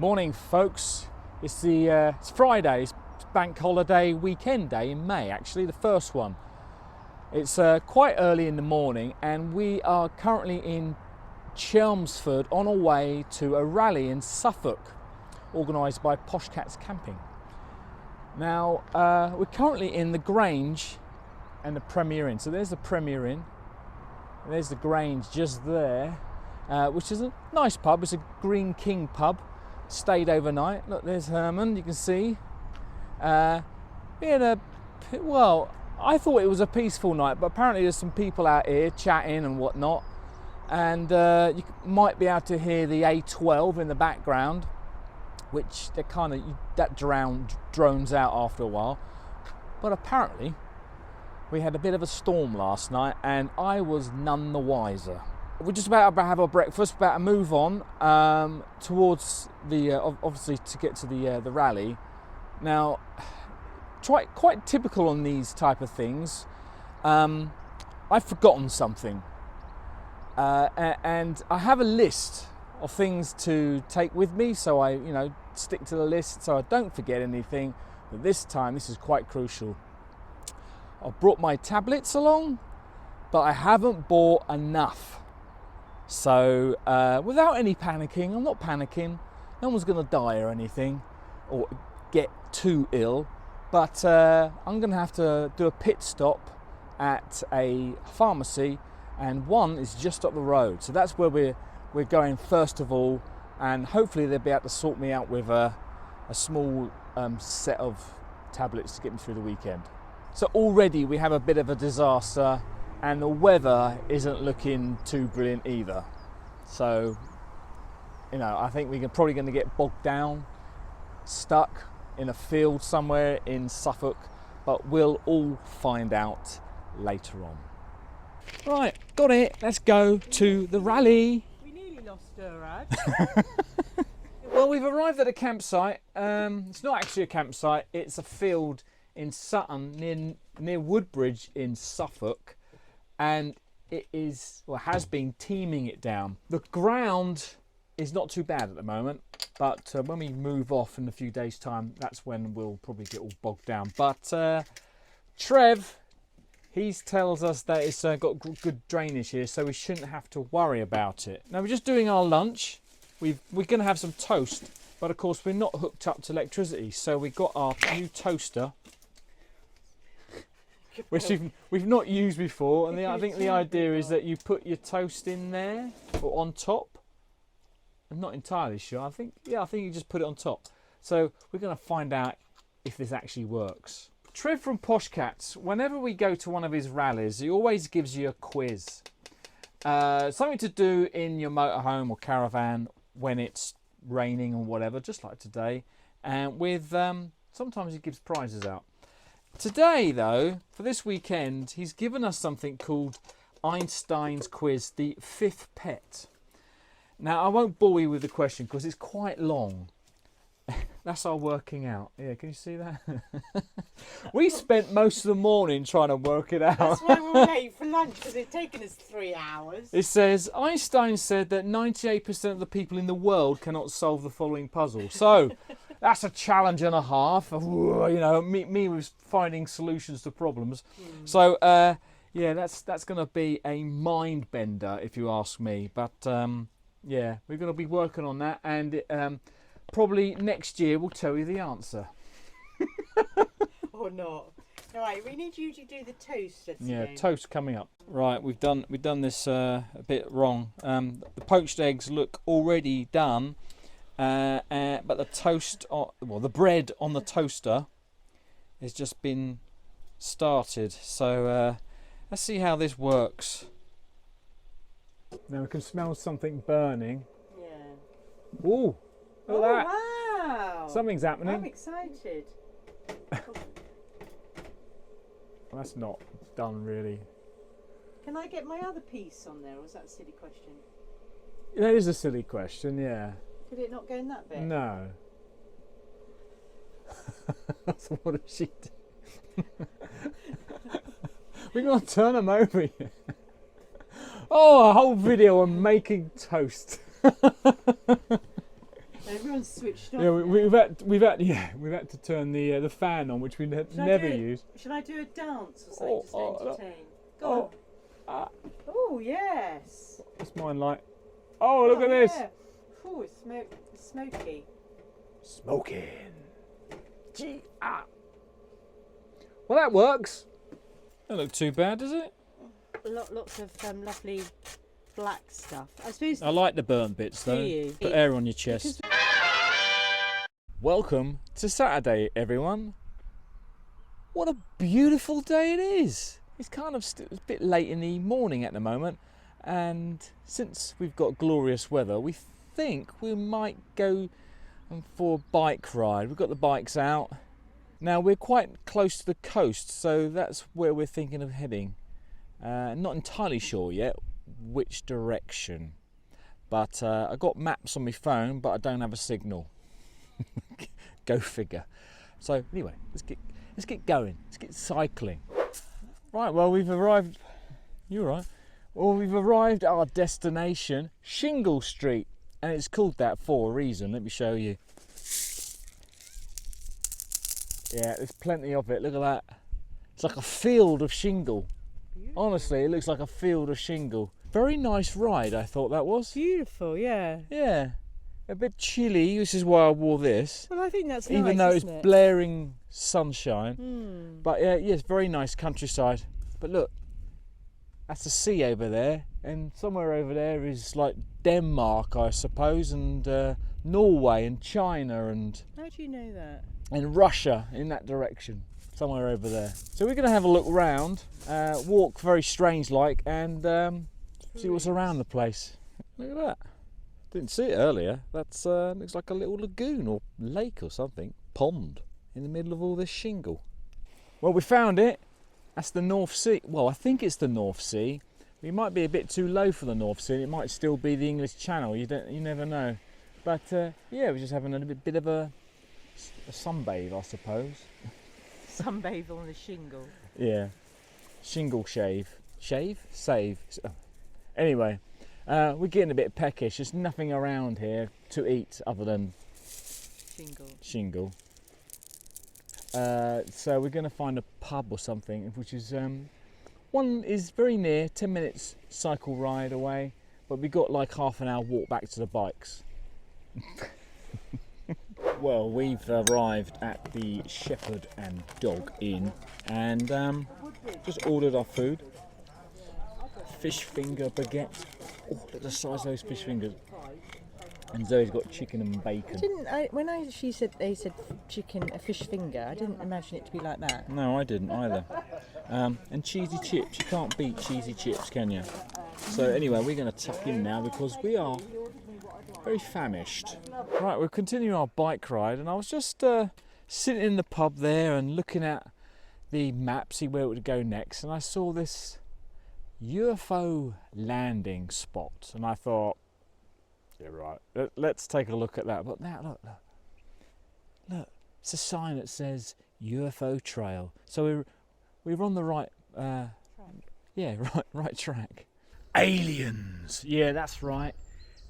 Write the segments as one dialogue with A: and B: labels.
A: Morning, folks. It's Friday. It's bank holiday weekend day in May, actually, the first one. It's quite early in the morning, and we are currently in Chelmsford on our way to a rally in Suffolk, organised by Posh Cats Camping. Now, we're currently in the Grange and the Premier Inn. So there's the Premier Inn, and there's the Grange just there, which is a nice pub. It's a Green King pub. Stayed overnight. Look, there's Herman, you can see. Well, I thought it was a peaceful night, but apparently there's some people out here chatting and whatnot. And you might be able to hear the A12 in the background, which that drones out after a while. But apparently we had a bit of a storm last night, and I was none the wiser. We're just about to have our breakfast, about to move on towards the obviously to get to the rally. Now, quite typical on these type of things. I've forgotten something, and I have a list of things to take with me, so I stick to the list so I don't forget anything. But this time, this is quite crucial. I've brought my tablets along, but I haven't bought enough. So without any panicking, I'm not panicking, no one's going to die or anything or get too ill, but I'm going to have to do a pit stop at a pharmacy, and one is just up the road. So that's where we're going first of all, and hopefully they'll be able to sort me out with a small set of tablets to get me through the weekend. So already we have a bit of a disaster, and the weather isn't looking too brilliant either. So, I think we're probably going to get bogged down, stuck in a field somewhere in Suffolk, but we'll all find out later on. Right, got it. Let's go to the rally.
B: We nearly lost her, Ad.
A: Well, we've arrived at a campsite. It's not actually a campsite. It's a field in Sutton, near Woodbridge in Suffolk. And it has been teeming it down. The ground is not too bad at the moment, but when we move off in a few days' time, that's when we'll probably get all bogged down. But Trev, he tells us that it's got good drainage here, so we shouldn't have to worry about it. Now, we're just doing our lunch. We're going to have some toast, but of course we're not hooked up to electricity, so we've got our new toaster, which we've not used before, and I think the idea is that you put your toast in there or on top. I'm not entirely sure. I think you just put it on top. So we're going to find out if this actually works. Trev from Posh Cats, whenever we go to one of his rallies, he always gives you a quiz. Something to do in your motorhome or caravan when it's raining or whatever, just like today. And with sometimes he gives prizes out. Today, though, for this weekend, he's given us something called Einstein's Quiz, the fifth pet. Now, I won't bore you with the question because it's quite long. That's our working out. Yeah, can you see that? We spent most of the morning trying to work it out.
B: That's why we were late for lunch, because it's taken us 3 hours.
A: It says, Einstein said that 98% of the people in the world cannot solve the following puzzle. So, that's a challenge and a half. Me was finding solutions to problems. So, that's going to be a mind bender, if you ask me. But, we're going to be working on that, and probably next year we'll tell you the answer.
B: Or not. All right, we need you to do the toast.
A: Toast coming up. Right, we've done this a bit wrong. The poached eggs look already done, but the toast, the bread on the toaster has just been started. So let's see how this works. Now we can smell something burning.
B: Yeah.
A: Ooh, look at that.
B: Wow.
A: Something's happening.
B: I'm excited.
A: Well, that's not done really.
B: Can I get my other piece on there, or is that a silly question?
A: That is a silly question, yeah.
B: Could it not go in that bit?
A: No. So what does she do? We're going to turn them over here. Oh, a whole video on making toast.
B: Everyone's switched switched off.
A: Yeah, we've had to turn the fan on, which we never use.
B: Shall I do a dance or something to entertain? Go on.
A: Ah.
B: Oh yes.
A: What's mine like? Oh, look at this.
B: Yeah. Oh, it's smoky.
A: Smoking. Well, that works. Don't look too bad, does it?
B: Lots of lovely black stuff. I suppose.
A: I like the burnt bits though.
B: Do you?
A: Put air on your chest. Welcome to Saturday, everyone. What a beautiful day it is. It's kind of a bit late in the morning at the moment, and since we've got glorious weather, we think we might go for a bike ride. We've got the bikes out. Now we're quite close to the coast, so that's where we're thinking of heading. Not entirely sure yet which direction, but I got maps on my phone, but I don't have a signal. Go figure. So anyway, let's get going. Let's get cycling. Right. Well, we've arrived. You're right. Well, we've arrived at our destination, Shingle Street, and it's called that for a reason. Let me show you. Yeah, there's plenty of it. Look at that. It's like a field of shingle. Beautiful. Honestly, it looks like a field of shingle. Very nice ride, I thought that was.
B: Beautiful, yeah.
A: Yeah. A bit chilly, this is why I wore this.
B: Well, I think that's nice,
A: even though it's
B: isn't it?
A: blaring sunshine. But yeah, it's very nice countryside. But look, that's the sea over there, and somewhere over there is like Denmark, I suppose, and Norway and China and...
B: How do you know that?
A: And Russia in that direction, somewhere over there. So we're going to have a look round, walk very strange like, and see what's around the place. Look at that. Didn't see it earlier. That's looks like a little lagoon or lake or something. Pond in the middle of all this shingle. Well, we found it. That's the North Sea. Well, I think it's the North Sea. We might be a bit too low for the North Sea. It might still be the English Channel. You never know. But yeah, we're just having a bit of a sunbathe, I suppose.
B: Sunbathe on the shingle.
A: Yeah. Shingle shave. Shave? Save. Anyway, we're getting a bit peckish. There's nothing around here to eat other than shingle. So we're going to find a pub or something, which is one is very near, 10 minutes cycle ride away, but we got like half an hour walk back to the bikes. Well, we've arrived at the Shepherd and Dog Inn, and just ordered our food. Fish finger baguette. Oh, look at the size of those fish fingers. And Zoe's got chicken and bacon.
B: She said they said chicken, a fish finger, I didn't imagine it to be like that.
A: No, I didn't either. And cheesy chips. You can't beat cheesy chips, can you? So anyway, we're going to tuck in now because we are very famished. Right, we're continuing our bike ride, and I was just sitting in the pub there and looking at the map, see where it would go next, and I saw this UFO landing spot, and I thought, yeah, right, let's take a look at that. But now, look, it's a sign that says UFO trail. So we're on the right, right track. Aliens, yeah, that's right.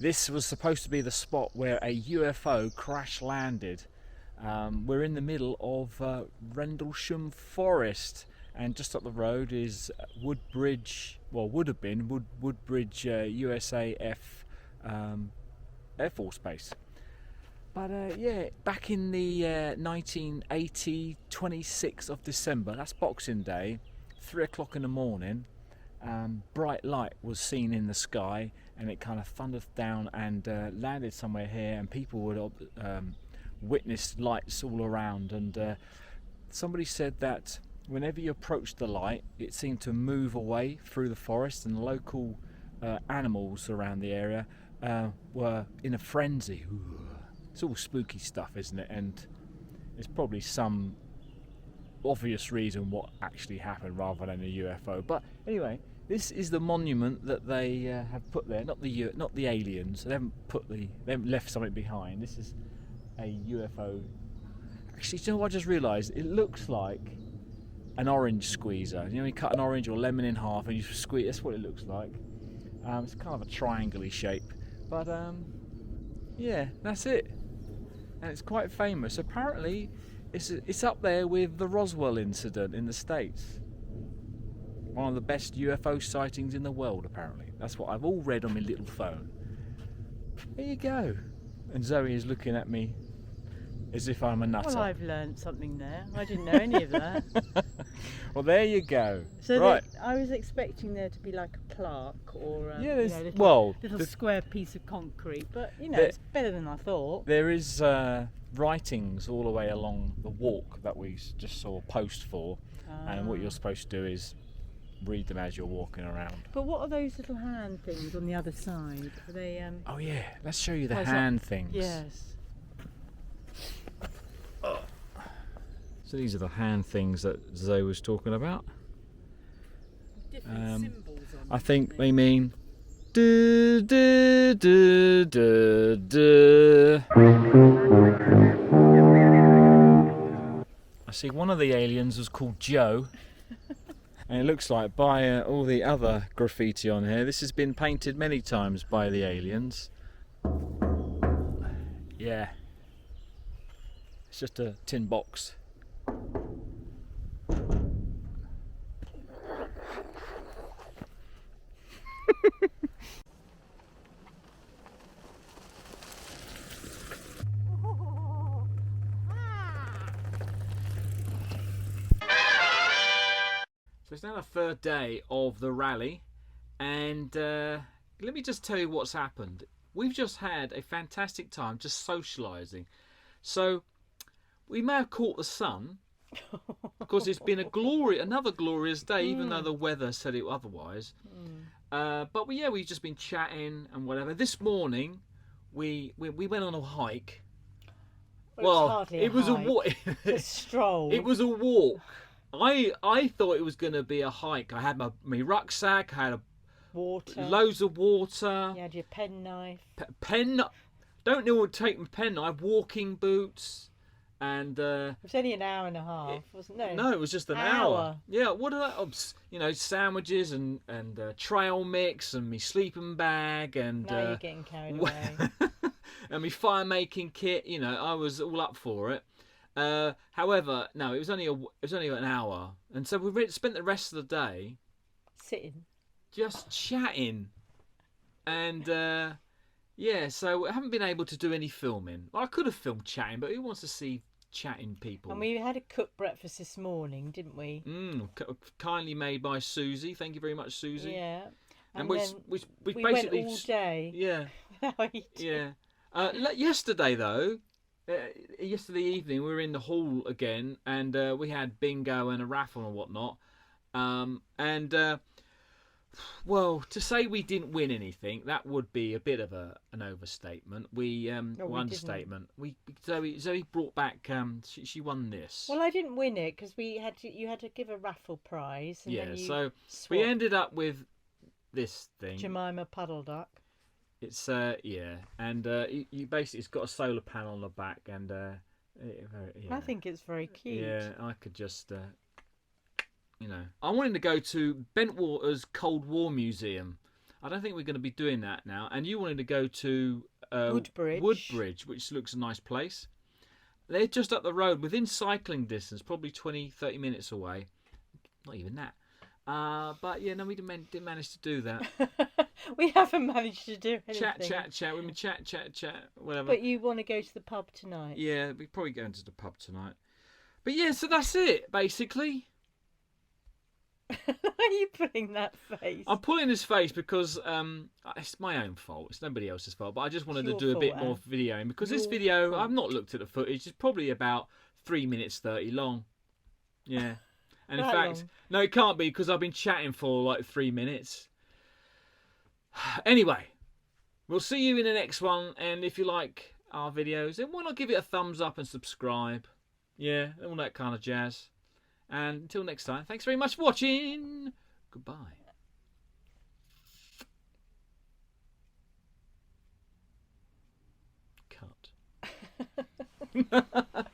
A: This was supposed to be the spot where a UFO crash landed. We're in the middle of Rendlesham Forest, and just up the road is Woodbridge, well, would have been Woodbridge USAF Air Force Base. But yeah, back in the 1980, 26th of December, that's Boxing Day, 3 o'clock in the morning, bright light was seen in the sky, and it kind of thundered down and landed somewhere here, and people would witness lights all around, and somebody said that whenever you approached the light, it seemed to move away through the forest, and local animals around the area were in a frenzy. Ooh, it's all spooky stuff, isn't it? And there's probably some obvious reason what actually happened rather than a UFO. But anyway, this is the monument that they have put there. Not the aliens. They haven't left something behind. This is a UFO. Actually, you know what I just realised? It looks like an orange squeezer. You know, you cut an orange or lemon in half and you squeeze. That's what it looks like. It's kind of a triangle-y shape. But yeah, that's it. and it's quite famous. Apparently, it's up there with the Roswell incident in the States. One of the best UFO sightings in the world, apparently. That's what I've all read on my little phone. There you go. And Zoe is looking at me as if I'm a nutter.
B: Well, I've learned something there. I didn't know any of that.
A: Well, there you go.
B: So
A: right.
B: I was expecting there to be like a plaque or
A: Yeah,
B: little square piece of concrete, but it's better than I thought.
A: There is writings all the way along the walk that we just saw a post for, and what you're supposed to do is read them as you're walking around.
B: But what are those little hand things on the other side? Are they?
A: Oh yeah, let's show you the hand things.
B: Yes.
A: So these are the hand things that Zoe was talking about.
B: Different symbols on them,
A: I think they mean do do do do do. I see one of the aliens was called Joe. And it looks like by all the other graffiti on here, this has been painted many times by the aliens. Yeah. It's just a tin box. So it's now the third day of the rally, and let me just tell you what's happened. We've just had a fantastic time just socialising. So we may have caught the sun, because it's been another glorious day, even though the weather said it otherwise. But we've just been chatting and whatever. This morning we went on a hike.
B: Well, it was
A: a walk.
B: A stroll.
A: It was a walk. I thought it was going to be a hike. I had my rucksack. I had
B: water.
A: Loads of water.
B: You had your penknife.
A: Don't know what to take my penknife. Walking boots. And
B: it was only an hour and a half, wasn't it?
A: No, it was just an hour. Yeah, what are that? Sandwiches and trail mix and me sleeping bag and.
B: Now you're getting carried away.
A: And me fire making kit. I was all up for it. However, no, it was only an hour, and so we spent the rest of the day
B: sitting,
A: just chatting, and so I haven't been able to do any filming. Well, I could have filmed chatting, but who wants to see chatting people?
B: And we had a cooked breakfast this morning, didn't we?
A: Kindly made by Susie. Thank you very much, Susie.
B: Yeah.
A: And
B: we
A: basically
B: went all day.
A: Yeah.
B: Without eating.
A: Yeah. Yesterday though. Yesterday evening we were in the hall again, and we had bingo and a raffle and whatnot. Well, to say we didn't win anything, that would be a bit of an overstatement. Understatement. Zoe brought back. She won this.
B: Well, I didn't win it because you had to give a raffle prize. And then you
A: so
B: swapped.
A: We ended up with this thing.
B: Jemima Puddle Duck.
A: It's and you basically, it's got a solar panel on the back, and
B: I think it's very cute.
A: Yeah, I could just I wanted to go to Bentwater's Cold War Museum. I don't think we're going to be doing that now. And you wanted to go to Woodbridge, which looks a nice place. They're just up the road, within cycling distance, probably 20-30 minutes away. Not even that. But yeah, no, we didn't manage to do that.
B: We haven't managed to do anything.
A: Chat. We chat, whatever.
B: But you want to go to the pub tonight?
A: Yeah, we're probably going to the pub tonight. But yeah, so that's it, basically.
B: Why are you putting that face?
A: I'm pulling this face because it's my own fault. It's nobody else's fault. But I just wanted to do a bit more videoing, because this video, I've not looked at the footage. It's probably about 3 minutes 30 long. Yeah. And in fact, no, it can't be, because I've been chatting for like 3 minutes. Anyway, we'll see you in the next one. And if you like our videos, then why not give it a thumbs up and subscribe? Yeah, all that kind of jazz. And until next time, thanks very much for watching. Goodbye. Cut.